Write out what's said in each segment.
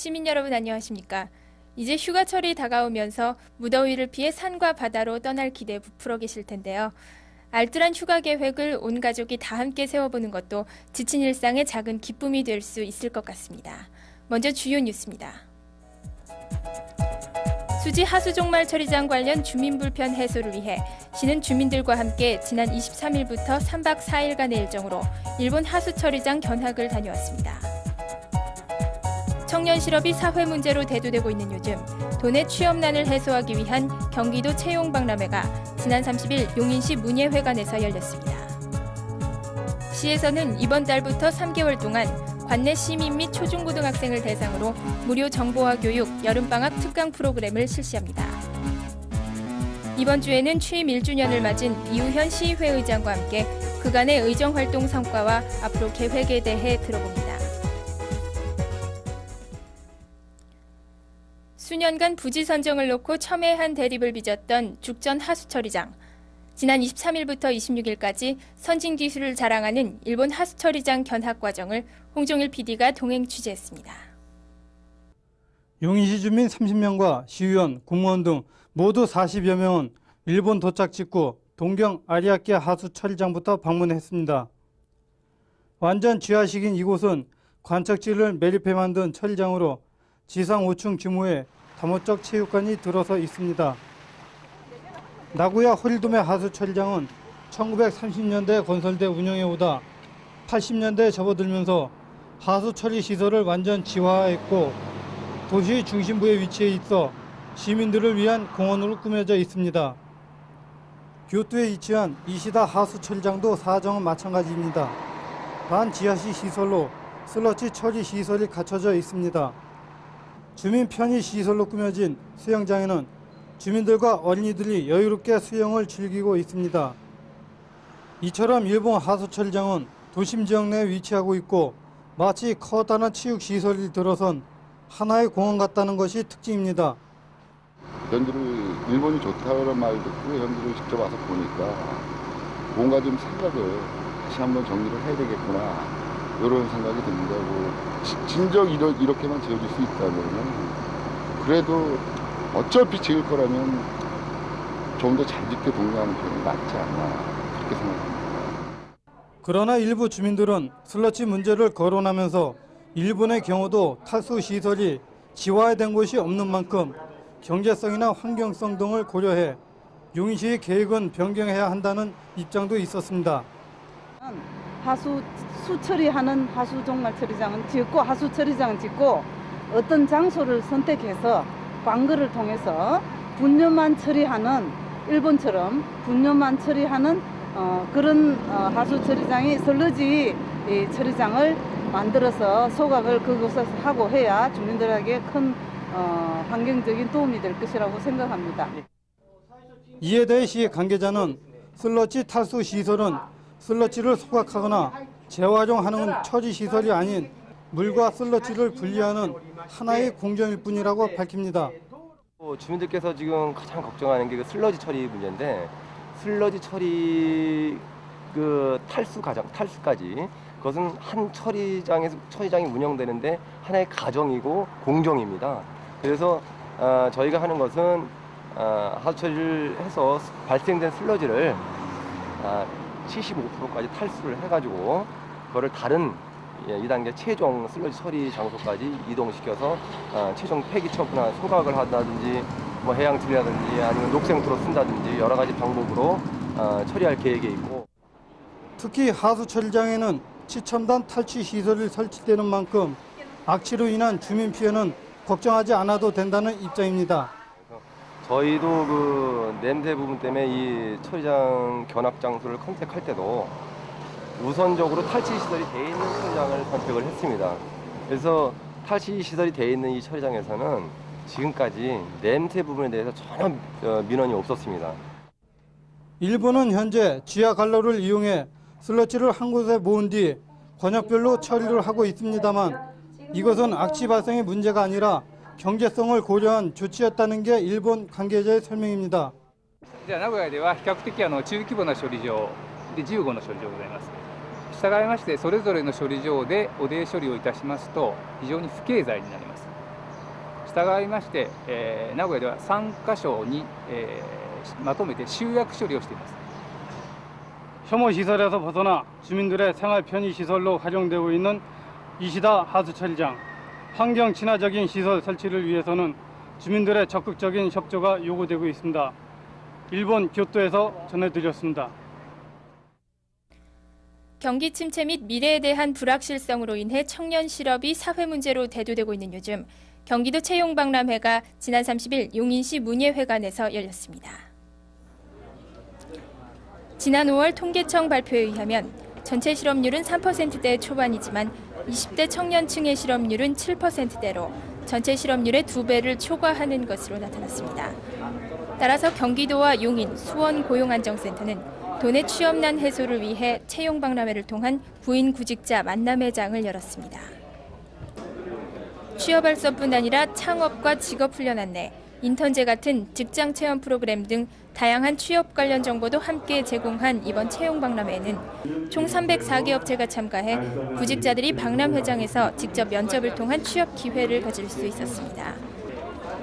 시민 여러분 안녕하십니까? 이제 휴가철이 다가오면서 무더위를 피해 산과 바다로 떠날 기대에 부풀어 계실 텐데요. 알뜰한 휴가 계획을 온 가족이 다 함께 세워보는 것도 지친 일상의 작은 기쁨이 될 수 있을 것 같습니다. 먼저 주요 뉴스입니다. 수지 하수종말 처리장 관련 주민 불편 해소를 위해 시는 주민들과 함께 지난 23일부터 3박 4일간의 일정으로 일본 하수처리장 견학을 다녀왔습니다. 청년 실업이 사회 문제로 대두되고 있는 요즘 도내 취업난을 해소하기 위한 경기도 채용박람회가 지난 30일 용인시 문예회관에서 열렸습니다. 시에서는 이번 달부터 3개월 동안 관내 시민 및 초중고등학생을 대상으로 무료 정보화 교육 여름방학 특강 프로그램을 실시합니다. 이번 주에는 취임 1주년을 맞은 이우현 시의회의장과 함께 그간의 의정활동 성과와 앞으로 계획에 대해 들어봅니다. 수년간 부지 선정을 놓고 첨예한 대립을 빚었던 죽전 하수처리장. 지난 23일부터 26일까지 선진 기술을 자랑하는 일본 하수처리장 견학 과정을 홍종일 PD가 동행 취재했습니다. 용인시 주민 30명과 시의원, 공무원 등 모두 40여 명은 일본 도착 직후 동경 아리아케 하수처리장부터 방문했습니다. 완전 지하식인 이곳은 관측지를 매립해 만든 처리장으로 지상 5층 규모의 다목적 체육관이 들어서 있습니다. 나고야 호리도메 하수처리장은 1930년대에 건설돼 운영해 오다 80년대에 접어들면서 하수처리 시설을 완전 지화했고 도시 중심부에 위치해 있어 시민들을 위한 공원으로 꾸며져 있습니다. 교토에 위치한 이시다 하수처리장도 사정은 마찬가지입니다. 반지하식 시설로 슬러지 처리 시설이 갖춰져 있습니다. 주민 편의 시설로 꾸며진 수영장에는 주민들과 어린이들이 여유롭게 수영을 즐기고 있습니다. 이처럼 일본 하수처리장은 도심 지역 내에 위치하고 있고 마치 커다란 체육시설이 들어선 하나의 공원 같다는 것이 특징입니다. 현지를 일본이 좋다는 말 듣고 현지를 직접 와서 보니까 뭔가 좀 생각을 다시 한번 정리를 해야 되겠구나 이런 생각이 듭니다. 진정 이렇게만 지어질 수 있다면 그래도 어차피 지을 거라면 좀 더 잘 짓게 동의하는 편이 낫지 않나 그렇게 생각합니다. 그러나 일부 주민들은 슬러지 문제를 거론하면서 일본의 경우도 탈수 시설이 지화된 곳이 없는 만큼 경제성이나 환경성 등을 고려해 용인시의 계획은 변경해야 한다는 입장도 있었습니다. 수처리하는 하수종말 처리장은 짓고 하수처리장은 짓고 어떤 장소를 선택해서 광거를 통해서 분뇨만 처리하는 일본처럼 분뇨만 처리하는 그런 하수처리장이 슬러지 처리장을 만들어서 소각을 그곳에서 하고 해야 주민들에게 큰 환경적인 도움이 될 것이라고 생각합니다. 이에 대해 시 관계자는 슬러지 탈수 시설은 슬러지를 소각하거나 재활용하는 처리 시설이 아닌 물과 슬러지를 분리하는 하나의 공정일 뿐이라고 밝힙니다. 주민들께서 지금 가장 걱정하는 게 그 슬러지 처리 문제인데 슬러지 처리 그 탈수까지 그것은 한 처리장이 운영되는데 하나의 가정이고 공정입니다. 그래서 저희가 하는 것은 하수 처리를 해서 발생된 슬러지를 75%까지 탈수를 해가지고 그거를 다른 2단계 최종 슬러지 처리 장소까지 이동시켜서 최종 폐기 처분이나 소각을 한다든지 뭐 해양 처리라든지 아니면 녹색토로 쓴다든지 여러 가지 방법으로 처리할 계획이 있고. 특히 하수 처리장에는 최첨단 탈취 시설이 설치되는 만큼 악취로 인한 주민 피해는 걱정하지 않아도 된다는 입장입니다. 저희도 그 냄새 부분 때문에 이 처리장 견학 장소를 컨택할 때도 우선적으로 탈취 시설이 돼 있는 처리장을 선택을 했습니다. 그래서 탈취 시설이 돼 있는 이 처리장에서는 지금까지 냄새 부분에 대해서 전혀 민원이 없었습니다. 일본은 현재 지하 갈로를 이용해 슬러지를 한 곳에 모은 뒤 권역별로 처리를 하고 있습니다만 이것은 악취 발생의 문제가 아니라 경제성을 고려한 조치였다는 게 일본 관계자의 설명입니다. 名古屋では比較的中規模な処理場で15の処理場ございます。従いましてそれぞれの処理場で汚泥処理をいたしますと非常に不経済になります。従いまして、名古屋では3カ所に、まとめて集約処理をしています。 혐오 시설에서 벗어나 주민들의 생활 편의 시설로 활용되고 있는 이시다 하수 처리장. 환경 친화적인 시설 설치를 위해서는 주민들의 적극적인 협조가 요구되고 있습니다. 일본 교토에서 전해드렸습니다. 경기 침체 및 미래에 대한 불확실성으로 인해 청년 실업이 사회 문제로 대두되고 있는 요즘, 경기도 채용박람회가 지난 30일 용인시 문예회관에서 열렸습니다. 지난 5월 통계청 발표에 의하면 전체 실업률은 3%대 초반이지만 20대 청년층의 실업률은 7%대로 전체 실업률의 2배를 초과하는 것으로 나타났습니다. 따라서 경기도와 용인, 수원 고용안정센터는 도내 취업난 해소를 위해 채용박람회를 통한 구인 구직자 만남회장을 열었습니다. 취업할서뿐 아니라 창업과 직업훈련 안내, 인턴제 같은 직장 체험 프로그램 등 다양한 취업 관련 정보도 함께 제공한 이번 채용박람회에는 총 304개 업체가 참가해 구직자들이 박람회장에서 직접 면접을 통한 취업 기회를 가질 수 있었습니다.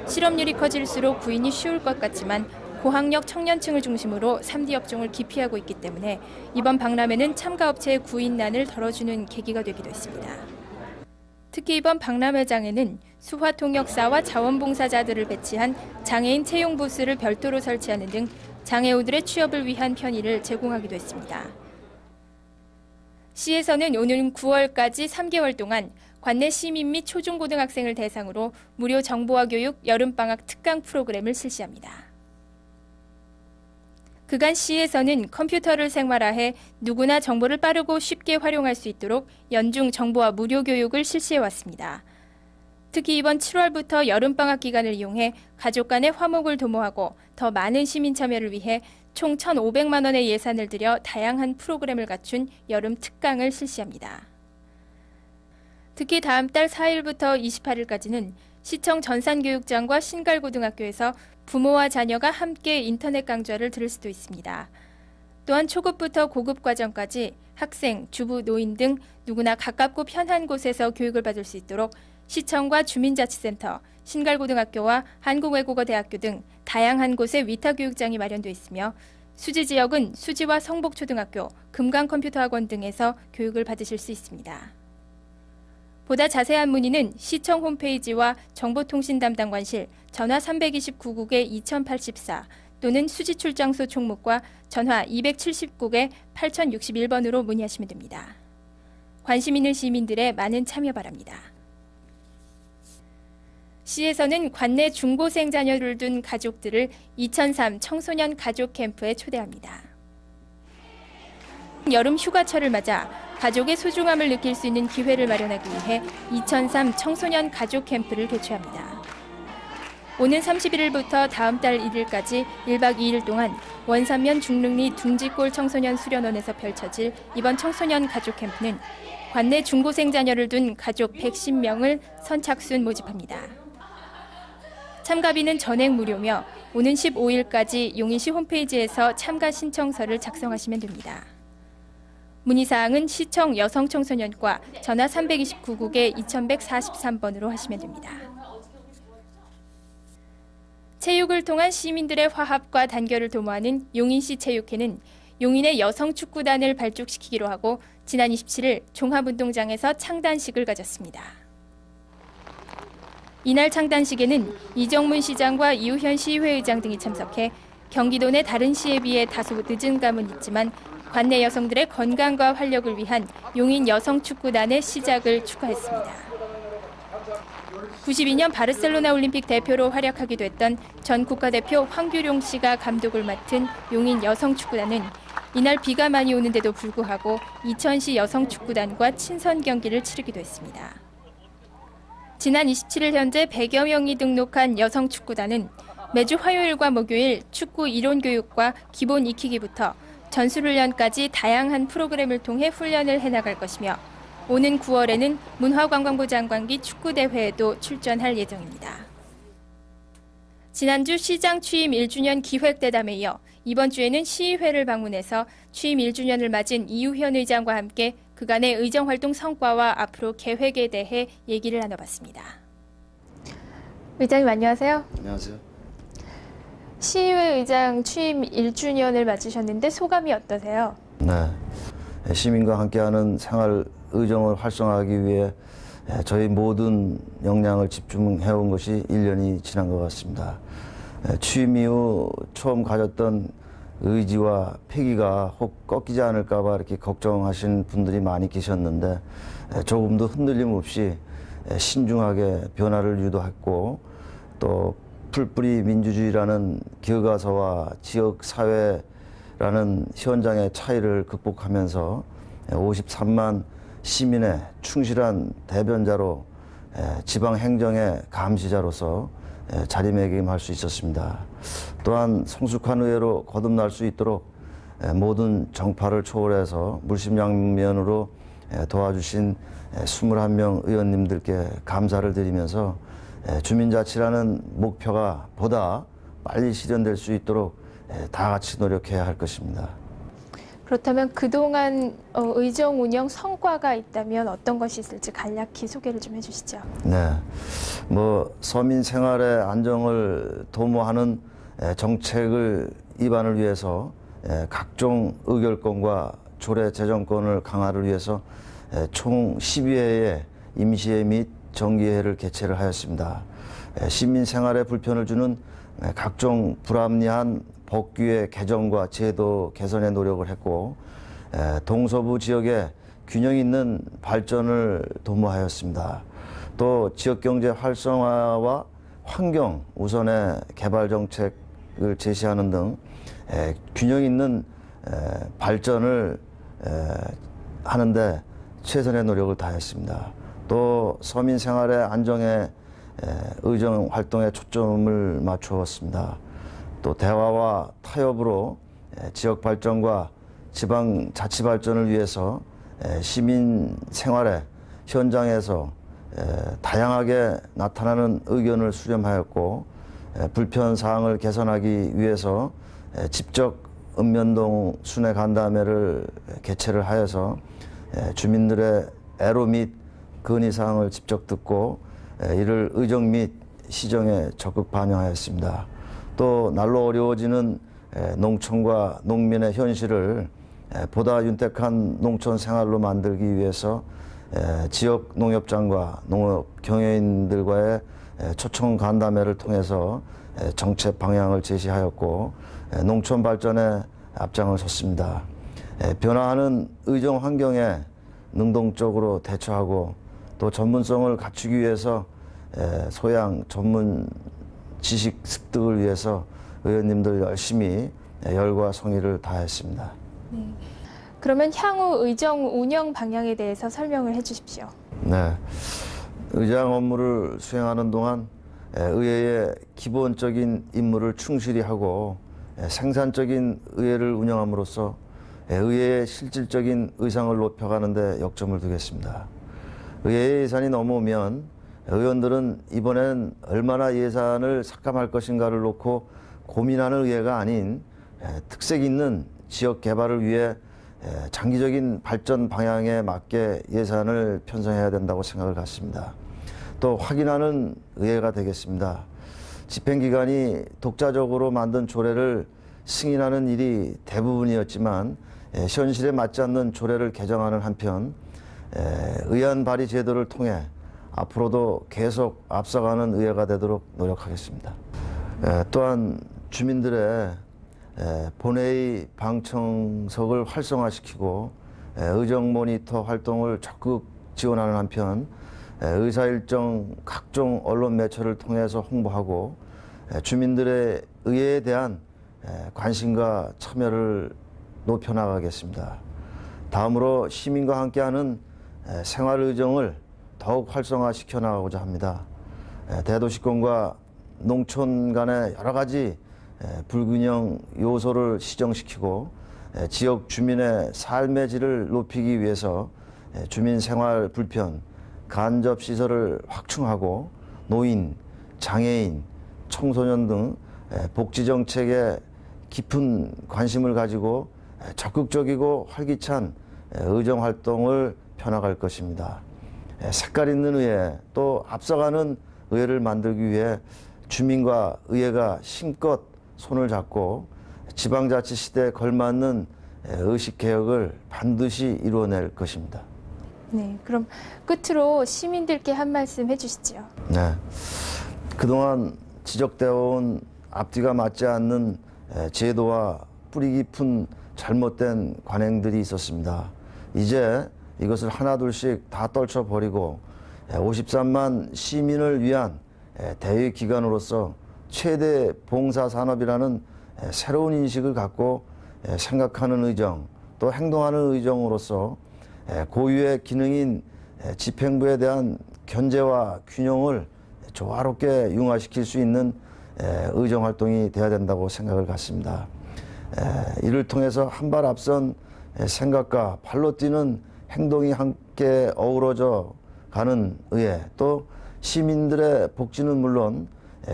실업률이 커질수록 구인이 쉬울 것 같지만 고학력 청년층을 중심으로 3D 업종을 기피하고 있기 때문에 이번 박람회는 참가업체의 구인난을 덜어주는 계기가 되기도 했습니다. 특히 이번 박람회장에는 수화통역사와 자원봉사자들을 배치한 장애인 채용 부스를 별도로 설치하는 등 장애우들의 취업을 위한 편의를 제공하기도 했습니다. 시에서는 오는 9월까지 3개월 동안 관내 시민 및 초중고등학생을 대상으로 무료 정보화 교육 여름방학 특강 프로그램을 실시합니다. 그간 시에서는 컴퓨터를 생활화해 누구나 정보를 빠르고 쉽게 활용할 수 있도록 연중 정보화 무료 교육을 실시해왔습니다. 특히 이번 7월부터 여름방학 기간을 이용해 가족 간의 화목을 도모하고 더 많은 시민 참여를 위해 총 1,500만 원의 예산을 들여 다양한 프로그램을 갖춘 여름 특강을 실시합니다. 특히 다음 달 4일부터 28일까지는 시청 전산교육장과 신갈고등학교에서 부모와 자녀가 함께 인터넷 강좌를 들을 수도 있습니다. 또한 초급부터 고급 과정까지 학생, 주부, 노인 등 누구나 가깝고 편한 곳에서 교육을 받을 수 있도록 시청과 주민자치센터, 신갈고등학교와 한국외국어대학교 등 다양한 곳에 위탁교육장이 마련되어 있으며 수지 지역은 수지와 성복초등학교, 금강컴퓨터학원 등에서 교육을 받으실 수 있습니다. 보다 자세한 문의는 시청 홈페이지와 정보통신 담당관실 전화 329국에 2084 또는 수지출장소 총무과 전화 279에 8061번으로 문의하시면 됩니다. 관심 있는 시민들의 많은 참여 바랍니다. 시에서는 관내 중고생 자녀를 둔 가족들을 2003 청소년 가족 캠프에 초대합니다. 여름 휴가철을 맞아 가족의 소중함을 느낄 수 있는 기회를 마련하기 위해 2003 청소년 가족 캠프를 개최합니다. 오는 31일부터 다음 달 1일까지 1박 2일 동안 원산면 중릉리 둥지골 청소년 수련원에서 펼쳐질 이번 청소년 가족 캠프는 관내 중고생 자녀를 둔 가족 110명을 선착순 모집합니다. 참가비는 전액 무료며 오는 15일까지 용인시 홈페이지에서 참가 신청서를 작성하시면 됩니다. 문의사항은 시청 여성청소년과 전화 329국에 2143번으로 하시면 됩니다. 체육을 통한 시민들의 화합과 단결을 도모하는 용인시 체육회는 용인의 여성축구단을 발족시키기로 하고 지난 27일 종합운동장에서 창단식을 가졌습니다. 이날 창단식에는 이정문 시장과 이우현 시의회의장 등이 참석해 경기도 내 다른 시에 비해 다소 늦은 감은 있지만 관내 여성들의 건강과 활력을 위한 용인 여성축구단의 시작을 축하했습니다. 92년 바르셀로나 올림픽 대표로 활약하기도 했던 전 국가대표 황규룡 씨가 감독을 맡은 용인 여성축구단은 이날 비가 많이 오는데도 불구하고 이천시 여성축구단과 친선 경기를 치르기도 했습니다. 지난 27일 현재 100여 명이 등록한 여성축구단은 매주 화요일과 목요일 축구 이론 교육과 기본 익히기부터 전술훈련까지 다양한 프로그램을 통해 훈련을 해나갈 것이며 오는 9월에는 문화관광부 장관기 축구대회에도 출전할 예정입니다. 지난주 시장 취임 1주년 기획대담에 이어 이번 주에는 시의회를 방문해서 취임 1주년을 맞은 이우현 의장과 함께 그간의 의정활동 성과와 앞으로 계획에 대해 얘기를 나눠봤습니다. 의장님 안녕하세요. 안녕하세요. 시의회 의장 취임 1주년을 맞으셨는데 소감이 어떠세요? 네, 시민과 함께하는 생활 의정을 활성화하기 위해 저희 모든 역량을 집중해온 것이 1년이 지난 것 같습니다. 취임 이후 처음 가졌던 의지와 패기가 혹 꺾이지 않을까 봐 이렇게 걱정하신 분들이 많이 계셨는데 조금도 흔들림 없이 신중하게 변화를 유도했고 또 풀뿌리 민주주의라는 기업가서와 지역사회라는 현장의 차이를 극복하면서 53만 시민의 충실한 대변자로 지방행정의 감시자로서 자리매김할 수 있었습니다. 또한 성숙한 의회로 거듭날 수 있도록 모든 정파를 초월해서 물심양면으로 도와주신 21명 의원님들께 감사를 드리면서 주민자치라는 목표가 보다 빨리 실현될 수 있도록 다 같이 노력해야 할 것입니다. 그렇다면 그동안 의정 운영 성과가 있다면 어떤 것이 있을지 간략히 소개를 좀 해주시죠. 네, 서민 생활의 안정을 도모하는 정책을 입안을 위해서 각종 의결권과 조례 제정권을 강화를 위해서 총 12회의 임시회 및 정기회를 개최를 하였습니다. 시민 생활에 불편을 주는 각종 불합리한 법규의 개정과 제도 개선에 노력을 했고 동서부 지역의 균형 있는 발전을 도모하였습니다. 또 지역경제 활성화와 환경 우선의 개발 정책을 제시하는 등 균형 있는 발전을 하는데 최선의 노력을 다했습니다. 또 서민 생활의 안정에 의정 활동에 초점을 맞추었습니다. 또 대화와 타협으로 지역 발전과 지방 자치 발전을 위해서 시민 생활의 현장에서 다양하게 나타나는 의견을 수렴하였고 불편 사항을 개선하기 위해서 직접 읍면동 순회 간담회를 개최를 하여서 주민들의 애로 및 건의 사항을 직접 듣고 이를 의정 및 시정에 적극 반영하였습니다. 또 날로 어려워지는 농촌과 농민의 현실을 보다 윤택한 농촌 생활로 만들기 위해서 지역 농협장과 농업 경영인들과의 초청 간담회를 통해서 정책 방향을 제시하였고 농촌 발전에 앞장을 섰습니다. 변화하는 의정 환경에 능동적으로 대처하고 또 전문성을 갖추기 위해서 소양 전문 지식 습득을 위해서 의원님들 열심히 열과 성의를 다했습니다. 네. 그러면 향후 의정 운영 방향에 대해서 설명을 해주십시오. 네, 의장 업무를 수행하는 동안 의회의 기본적인 임무를 충실히 하고 생산적인 의회를 운영함으로써 의회의 실질적인 의상을 높여가는 데 역점을 두겠습니다. 의회 예산이 넘어오면 의원들은 이번엔 얼마나 예산을 삭감할 것인가를 놓고 고민하는 의회가 아닌 특색 있는 지역 개발을 위해 장기적인 발전 방향에 맞게 예산을 편성해야 된다고 생각을 갖습니다. 또 확인하는 의회가 되겠습니다. 집행기관이 독자적으로 만든 조례를 승인하는 일이 대부분이었지만 현실에 맞지 않는 조례를 개정하는 한편 의안 발의 제도를 통해 앞으로도 계속 앞서가는 의회가 되도록 노력하겠습니다. 또한 주민들의 본회의 방청석을 활성화시키고 의정 모니터 활동을 적극 지원하는 한편 의사일정 각종 언론 매체를 통해서 홍보하고 주민들의 의회에 대한 관심과 참여를 높여나가겠습니다. 다음으로 시민과 함께하는 생활의정을 더욱 활성화시켜 나가고자 합니다. 대도시권과 농촌 간의 여러 가지 불균형 요소를 시정시키고 지역 주민의 삶의 질을 높이기 위해서 주민 생활 불편, 간접 시설을 확충하고 노인, 장애인, 청소년 등 복지 정책에 깊은 관심을 가지고 적극적이고 활기찬 의정 활동을 펴나갈 것입니다. 색깔 있는 의회, 또 앞서가는 의회를 만들기 위해 주민과 의회가 힘껏 손을 잡고 지방자치 시대에 걸맞는 의식개혁을 반드시 이루어낼 것입니다. 네, 그럼 끝으로 시민들께 한 말씀 해주시죠. 네, 그동안 지적되어 온 앞뒤가 맞지 않는 제도와 뿌리 깊은 잘못된 관행들이 있었습니다. 이제 이것을 하나둘씩 다 떨쳐버리고 53만 시민을 위한 대외기관으로서 최대 봉사산업이라는 새로운 인식을 갖고 생각하는 의정, 또 행동하는 의정으로서 고유의 기능인 집행부에 대한 견제와 균형을 조화롭게 융화시킬 수 있는 의정활동이 되어야 된다고 생각을 갖습니다. 이를 통해서 한 발 앞선 생각과 발로 뛰는 행동이 함께 어우러져 가는 의회, 또 시민들의 복지는 물론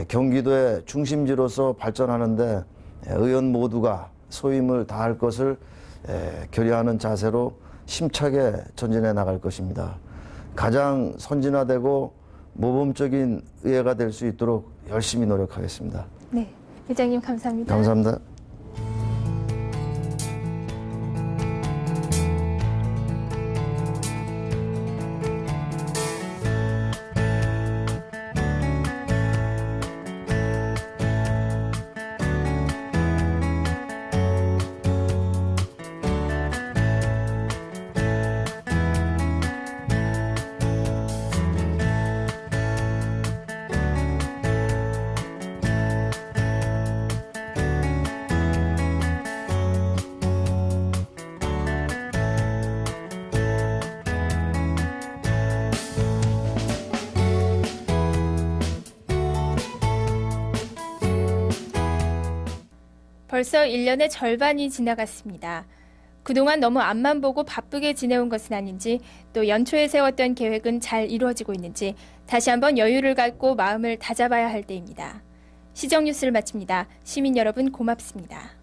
경기도의 중심지로서 발전하는데 의원 모두가 소임을 다할 것을 결의하는 자세로 힘차게 전진해 나갈 것입니다. 가장 선진화되고 모범적인 의회가 될 수 있도록 열심히 노력하겠습니다. 네, 회장님 감사합니다. 감사합니다. 벌써 1년의 절반이 지나갔습니다. 그동안 너무 앞만 보고 바쁘게 지내온 것은 아닌지, 또 연초에 세웠던 계획은 잘 이루어지고 있는지 다시 한번 여유를 갖고 마음을 다잡아야 할 때입니다. 시정뉴스를 마칩니다. 시민 여러분 고맙습니다.